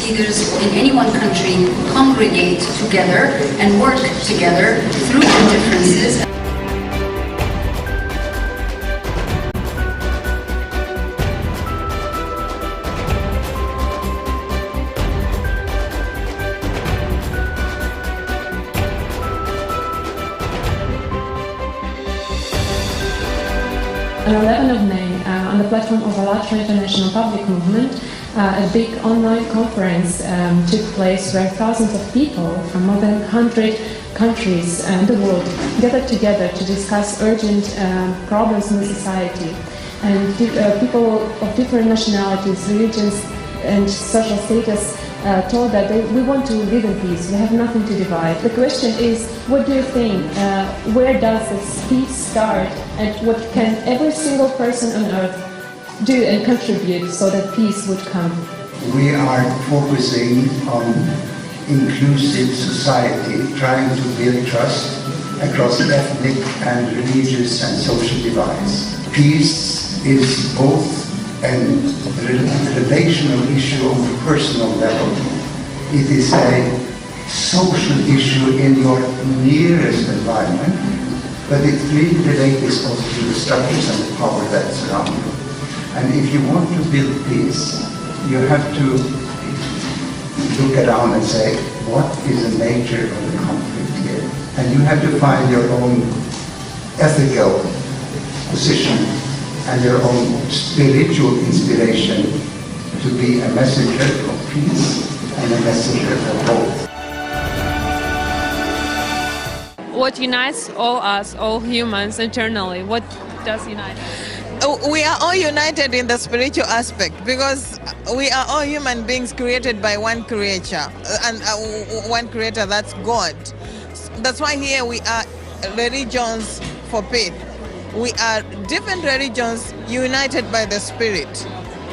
leaders in any one country congregate together and work together through their differences. On 11th of May, on the platform of Allatra International Public Movement, a big online conference took place where thousands of people from more than 100 countries in the world gathered together to discuss urgent problems in the society. And people of different nationalities, religions and social status told that we want to live in peace, we have nothing to divide. The question is, what do you think? Where does this peace start? And what can every single person on earth do and contribute so that peace would come? We are focusing on inclusive society, trying to build trust across ethnic and religious and social divides. Peace is both a relational issue on the personal level. It is a social issue in your nearest environment, but it's really related also to the structures and the power that surround you. And if you want to build peace, you have to look around and say, what is the nature of the conflict here? And you have to find your own ethical position and your own spiritual inspiration to be a messenger of peace and a messenger of hope. What unites all us, all humans internally? What does unite us? We are all united in the spiritual aspect because we are all human beings created by one creator, and one creator, that's God. That's why here we are religions for peace. We are different religions united by the spirit.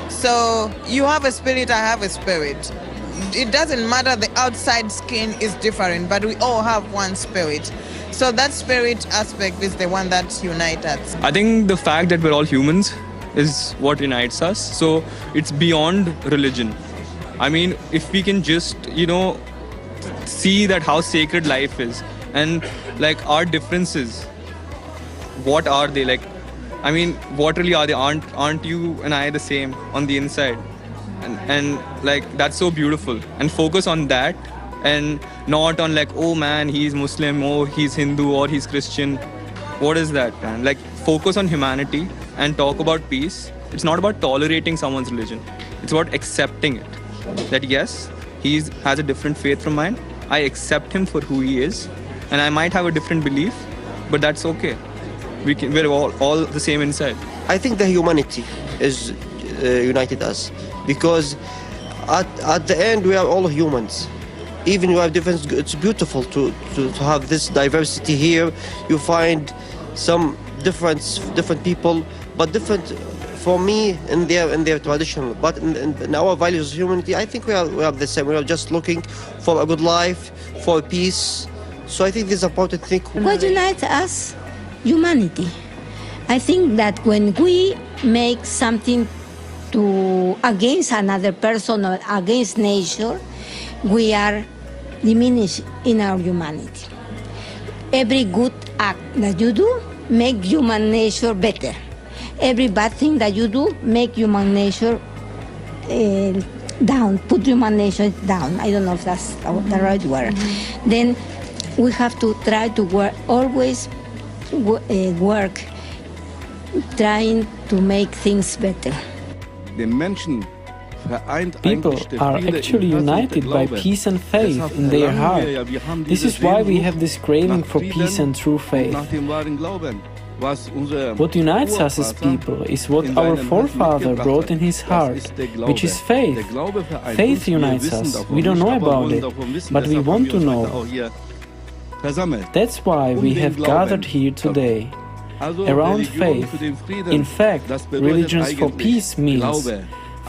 So you have a spirit, I have a spirit. It doesn't matter, the outside skin is different, but we all have one spirit. So that spirit aspect is the one that unites us. I think the fact that we're all humans is what unites us. So it's beyond religion. I mean, if we can just, see that how sacred life is and like our differences, what are they like? I mean, what really are they? Aren't you and I the same on the inside? And like that's so beautiful. And focus on that and not on like, oh man, he's Muslim, oh he's Hindu or he's Christian. What is that, man? Like focus on humanity and talk about peace. It's not about tolerating someone's religion. It's about accepting it. That yes, he has a different faith from mine. I accept him for who he is. And I might have a different belief, but that's okay. We're all the same inside. I think the humanity is united us because at the end we are all humans. Even we have difference, it's beautiful to have this diversity here. You find some different people, but different for me in their tradition. But in our values of humanity, I think we are the same. We are just looking for a good life, for peace. So I think this is an important thing. What unites us? Humanity. I think that when we make something against another person or against nature, we are diminished in our humanity. Every good act that you do make human nature better. Every bad thing that you do make human nature down, put human nature down. I don't know if that's the right word. Then we have to try to work, always work, trying to make things better. People are actually united by peace and faith in their heart. This is why we have this craving for peace and true faith. What unites us as people is what our forefather brought in his heart, which is faith. Faith unites us. We don't know about it, but we want to know. That's why we have gathered here today, around faith. In fact, Religions for Peace means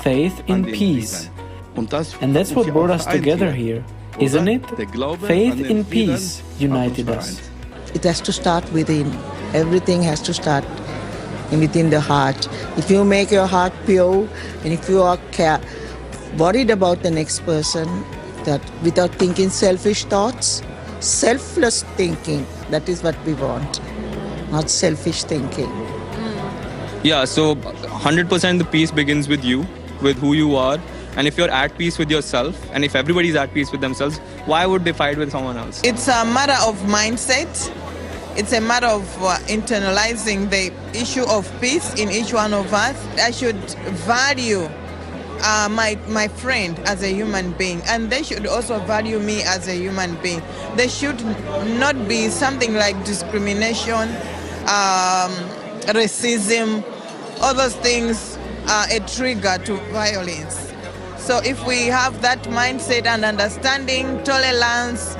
faith in peace. And that's what brought us together here, isn't it? Faith in peace united us. It has to start within. Everything has to start within the heart. If you make your heart pure, and if you are worried about the next person, that without thinking selfish thoughts, selfless thinking, that is what we want, not selfish thinking. Yeah, so 100% the peace begins with you, with who you are. And if you're at peace with yourself, and if everybody's at peace with themselves, why would they fight with someone else? It's a matter of mindset. It's a matter of internalizing the issue of peace in each one of us. I should value my friend as a human being, and they should also value me as a human being. There should not be something like discrimination, racism. All those things are a trigger to violence. So if we have that mindset and understanding, tolerance,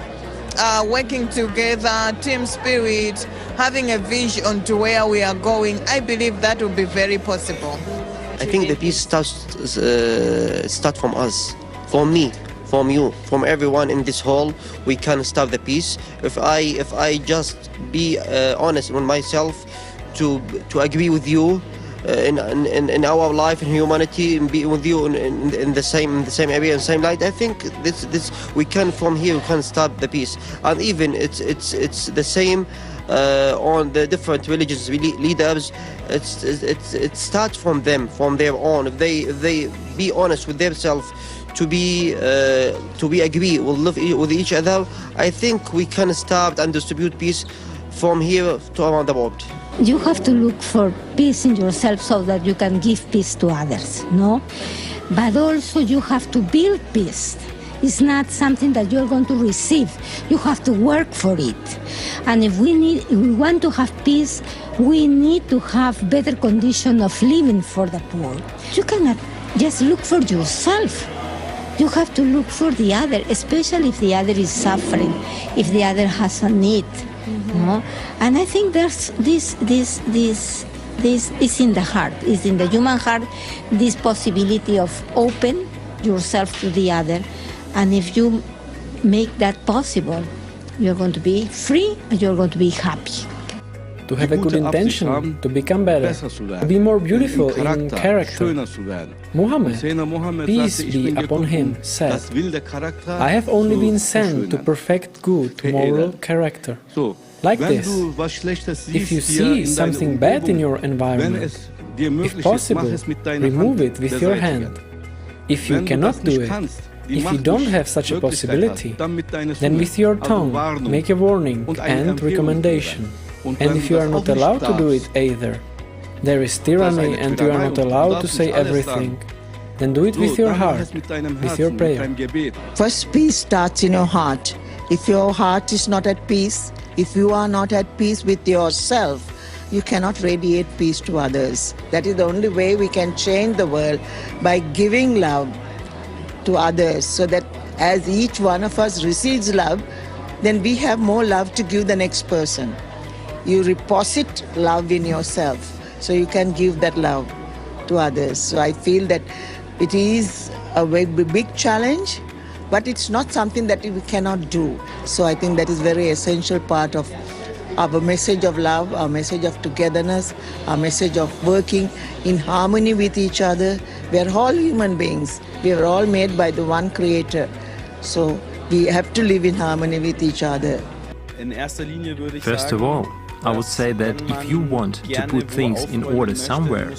working together, team spirit, having a vision to where we are going, I believe that will be very possible. I think the peace start from us, from me, from you, from everyone in this hall. We can start the peace. If I just be honest with myself, to agree with you in our life in humanity, and be with you in the same area and same light, I think this we can from here we can start the peace. And even it's the same on the different religious leaders. It starts from them, from their own. If they be honest with themselves, to be agree, will live with each other, I think we can start and distribute peace from here to around the world. You have to look for peace in yourself so that you can give peace to others, no? But also you have to build peace. It's not something that you're going to receive. You have to work for it. And if we want to have peace, we need to have better condition of living for the poor. You cannot just look for yourself. You have to look for the other, especially if the other is suffering, if the other has a need. No? And I think there's this is in the heart, is in the human heart, this possibility of open yourself to the other. And if you make that possible, you're going to be free and you're going to be happy. To have a good intention, to become better, to be more beautiful in character. Muhammad, peace be upon him, said, I have only been sent to perfect good moral character. Like this, if you see something bad in your environment, if possible, remove it with your hand. If you cannot do it, if you don't have such a possibility, then with your tongue make a warning and recommendation. And if you are not allowed to do it either, there is tyranny and you are not allowed to say everything, then do it with your heart, with your prayer. First, peace starts in your heart. If your heart is not at peace, if you are not at peace with yourself, you cannot radiate peace to others. That is the only way we can change the world, by giving love to others, so that as each one of us receives love, then we have more love to give the next person. You deposit love in yourself, so you can give that love to others. So I feel that it is a very big challenge, but it's not something that we cannot do. So I think that is very essential part of our message of love, our message of togetherness, our message of working in harmony with each other. We are all human beings. We are all made by the one Creator. So we have to live in harmony with each other. First of all, I would say that if you want to put things in order somewhere,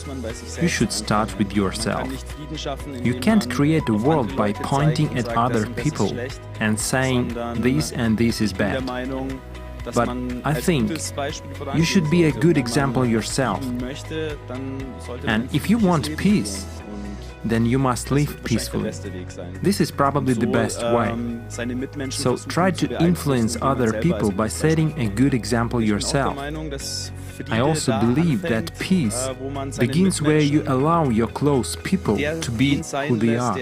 you should start with yourself. You can't create a world by pointing at other people and saying this and this is bad. But I think you should be a good example yourself. And if you want peace, then you must live peacefully. This is probably the best way. So try to influence other people by setting a good example yourself. I also believe that peace begins where you allow your close people to be who they are.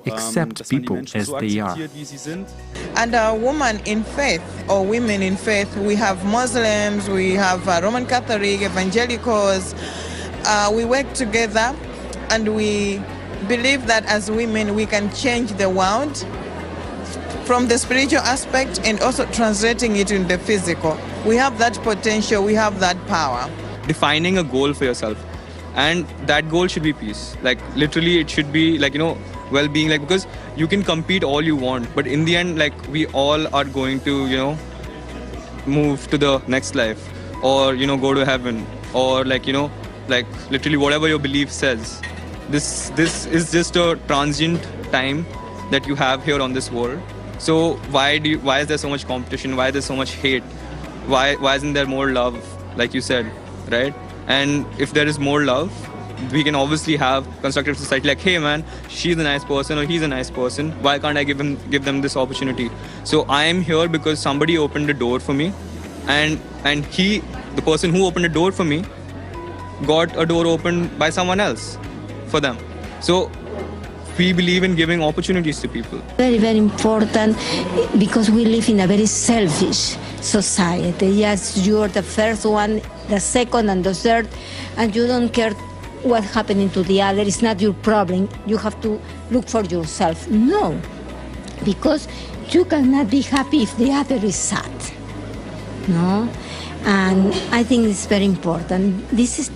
Accept people as they are. And a woman in faith, or women in faith, we have Muslims, we have Roman Catholic, evangelicals. We work together and we believe that as women we can change the world from the spiritual aspect and also translating it in the physical. We have that potential, we have that power. Defining a goal for yourself, and that goal should be peace. Like literally it should be like, well-being, like, because you can compete all you want, but in the end, like, we all are going to, you know, move to the next life, or, you know, go to heaven, or, like, you know, like, literally whatever your belief says. This is just a transient time that you have here on this world. So why is there so much competition? Why is there so much hate? Why isn't there more love, like you said, right? And if there is more love, we can obviously have constructive society. Like, hey man, she's a nice person or he's a nice person. Why can't I give them this opportunity? So I am here because somebody opened a door for me, and the person who opened a door for me, got a door opened by someone else for them. So we believe in giving opportunities to people. Very, very important, because we live in a very selfish society. Yes, you're the first one, the second and the third, and you don't care what's happening to the other. It's not your problem. You have to look for yourself. No, because you cannot be happy if the other is sad. No, and I think it's very important. This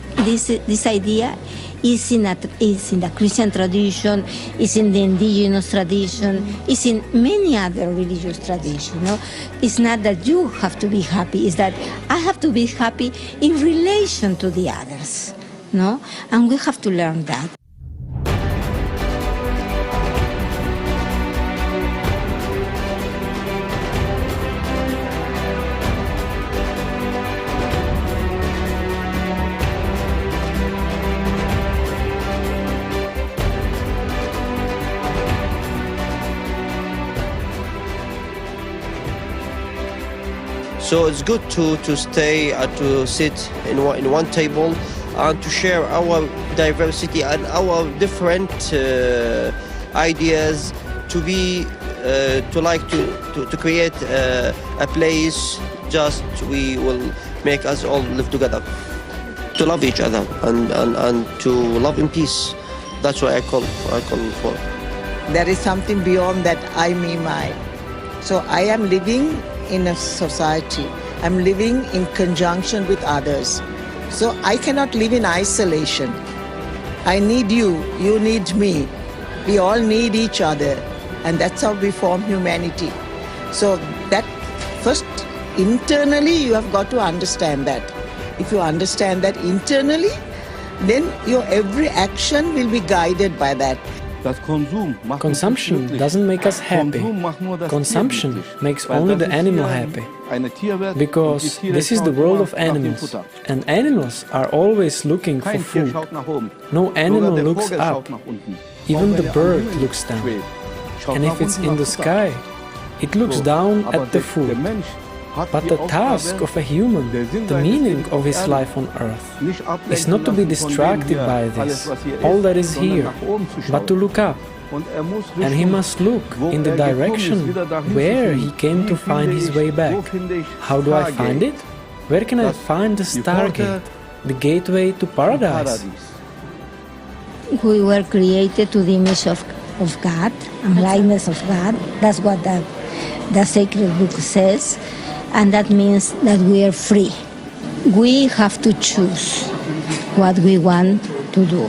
idea is in the Christian tradition, is in the indigenous tradition, is in many other religious traditions. No? It's not that you have to be happy, it's that I have to be happy in relation to the others. No? And we have to learn that. So it's good to stay and to sit in one table and to share our diversity and our different ideas, to create a place just we will make us all live together, to love each other and to love in peace. That's what I call for. There is something beyond that I, me, my. So I am living in a society. I'm living in conjunction with others. So I cannot live in isolation. I need you, you need me. We all need each other. And that's how we form humanity. So that first, internally, you have got to understand that. If you understand that internally, then your every action will be guided by that. Consumption doesn't make us happy. Consumption makes only the animal happy. Because this is the world of animals. And animals are always looking for food. No animal looks up. Even the bird looks down. And if it's in the sky, it looks down at the food. But the task of a human, the meaning of his life on earth, is not to be distracted by this, all that is here, but to look up. And he must look in the direction where he came to find his way back. How do I find it? Where can I find the stargate, the gateway to paradise? We were created to the image of God and likeness of God. That's what the sacred book says. And that means that we are free. We have to choose what we want to do.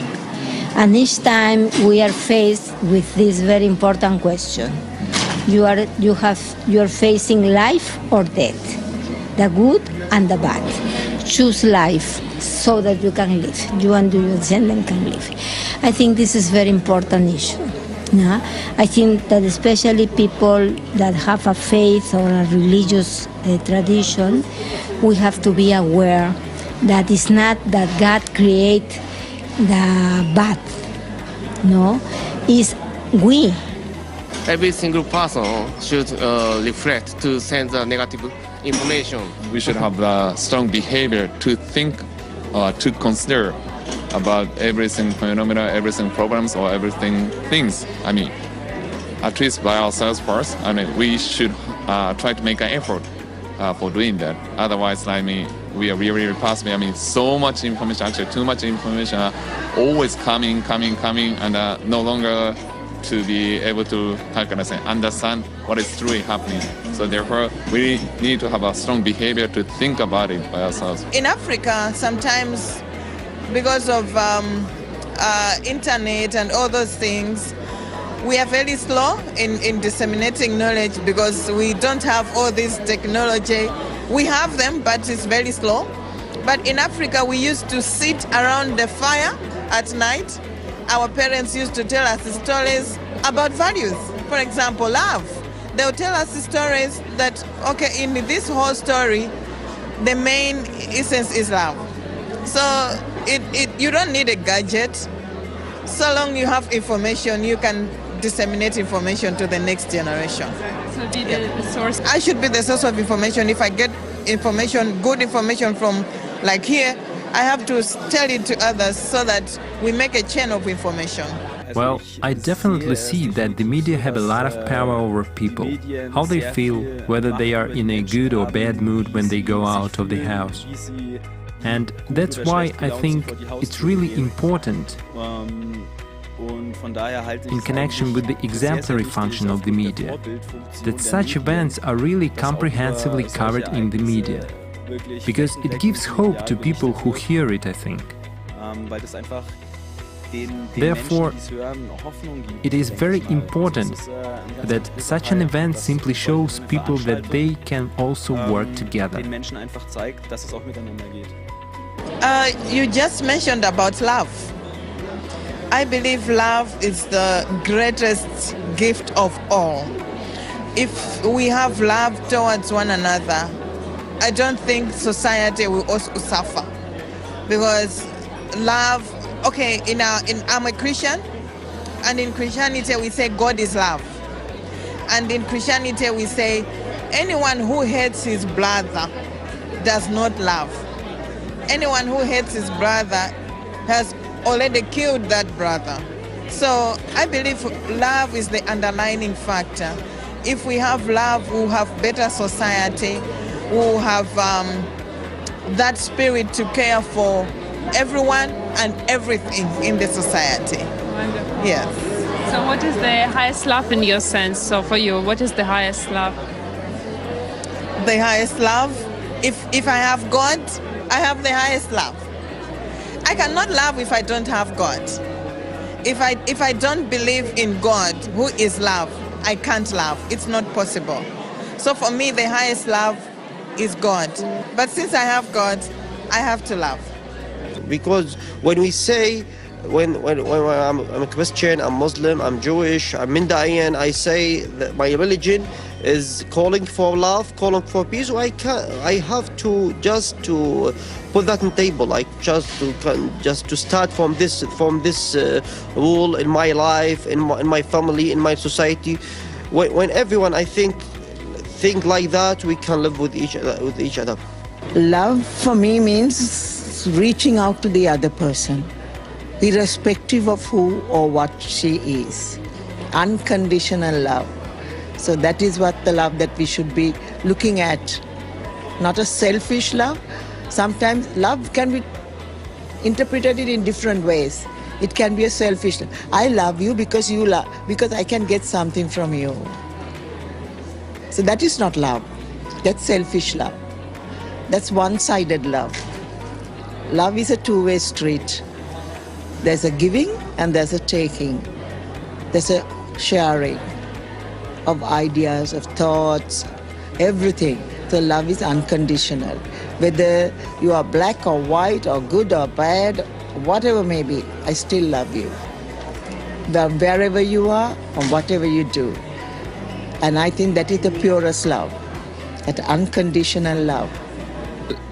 And each time we are faced with this very important question. You are facing life or death, the good and the bad. Choose life so that you can live. You and your descendants can live. I think this is a very important issue. Yeah? I think that especially people that have a faith or a religious tradition, we have to be aware that it's not that God create the bad. No, it's we. Every single person should reflect to send the negative information. We should have a strong behavior to think or to consider about everything phenomena, everything problems, or everything things. I mean, at least by ourselves first. I mean, we should try to make an effort for doing that. Otherwise, I mean, we are really possibly. I mean, so much information, actually too much information, always coming, and no longer to be able to, how can I say, understand what is truly happening. So therefore, we need to have a strong behavior to think about it by ourselves. In Africa, sometimes because of internet and all those things, we are very slow in disseminating knowledge because we don't have all this technology. We have them, but it's very slow. But in Africa, we used to sit around the fire at night. Our parents used to tell us stories about values. For example, love. They'll tell us stories that, okay, in this whole story, the main essence is love. So you don't need a gadget. So long you have information, you can disseminate information to the next generation. So be the source. I should be the source of information. If I get information, good information from like here, I have to tell it to others so that we make a chain of information. Well, I definitely see that the media have a lot of power over people, how they feel, whether they are in a good or bad mood when they go out of the house. And that's why I think it's really important in connection with the exemplary function of the media, that such events are really comprehensively covered in the media, because it gives hope to people who hear it, I think. Therefore, it is very important that such an event simply shows people that they can also work together. You just mentioned about love. I believe love is the greatest gift of all. If we have love towards one another, I don't think society will also suffer, because love. Okay, I'm a Christian, and in Christianity we say God is love, and in Christianity we say anyone who hates his brother does not love. Anyone who hates his brother has already killed that brother. So I believe love is the underlying factor. If we have love, we'll have better society. We'll have that spirit to care for everyone and everything in the society. Wonderful. Yes. So what is the highest love in your sense? So for you, what is the highest love? The highest love? If I have God, I have the highest love. I cannot love if I don't have God. If I don't believe in God, who is love, I can't love. It's not possible. So for me, the highest love is God. But since I have God, I have to love. Because when we say, when I'm a Christian, I'm Muslim, I'm Jewish, I'm Mindaean, I say that my religion is calling for love, calling for peace. I have to just to put that on the table, like just to start from this rule in my life, in my family, in my society. When everyone, I think like that, we can live with each other. Love for me means reaching out to the other person, irrespective of who or what she is. Unconditional love. So that is what the love that we should be looking at. Not a selfish love. Sometimes love can be interpreted in different ways. It can be a selfish love. I love you because you love, because I can get something from you. So that is not love. That's selfish love. That's one-sided love. Love is a two-way street. There's a giving and there's a taking. There's a sharing of ideas, of thoughts, everything. So love is unconditional. Whether you are black or white or good or bad, whatever may be, I still love you. Wherever you are or whatever you do. And I think that is the purest love, that unconditional love.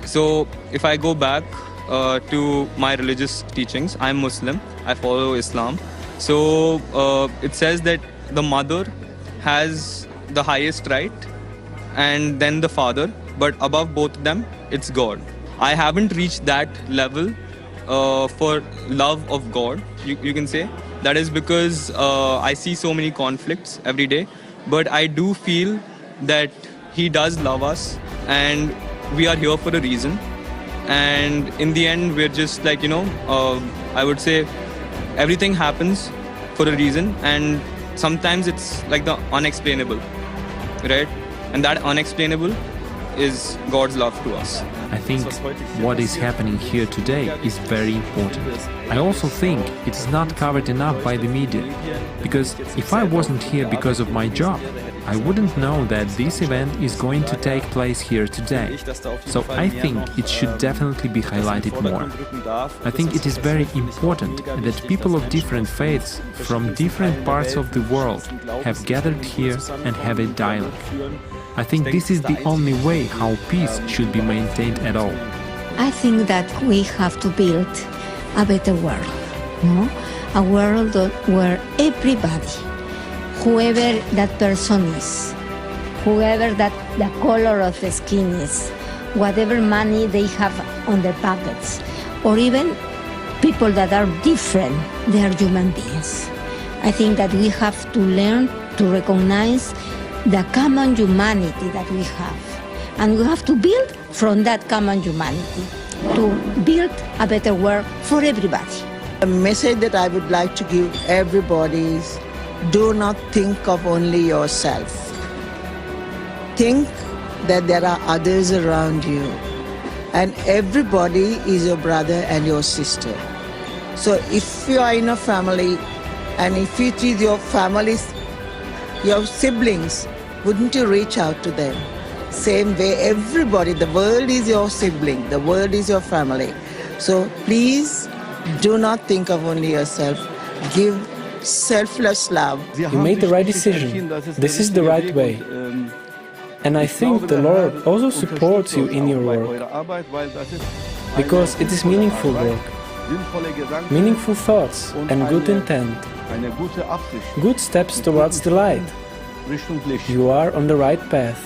So if I go back to my religious teachings, I'm Muslim, I follow Islam. So it says that the mother has the highest right and then the father, but above both of them, it's God. I haven't reached that level for love of God, you can say. That is because I see so many conflicts every day, but I do feel that He does love us and we are here for a reason. And in the end, we're just like, I would say everything happens for a reason, and sometimes it's like the unexplainable, right? And that unexplainable is God's love to us. I think what is happening here today is very important. I also think it is not covered enough by the media, because if I wasn't here because of my job, I wouldn't know that this event is going to take place here today. So I think it should definitely be highlighted more. I think it is very important that people of different faiths from different parts of the world have gathered here and have a dialogue. I think this is the only way how peace should be maintained at all. I think that we have to build a better world, no? A world where everybody, whoever that person is, whoever that the color of the skin is, whatever money they have on their pockets, or even people that are different, they are human beings. I think that we have to learn to recognize the common humanity that we have. And we have to build from that common humanity to build a better world for everybody. The message that I would like to give everybody is, do not think of only yourself. Think that there are others around you. And everybody is your brother and your sister. So if you are in a family and if you treat your families, your siblings, wouldn't you reach out to them? Same way, everybody, the world is your sibling, the world is your family. So please do not think of only yourself. Give selfless love. You made the right decision. This is the right way. And I think the Lord also supports you in your work, because it is meaningful work, meaningful thoughts and good intent, good steps towards the light. You are on the right path.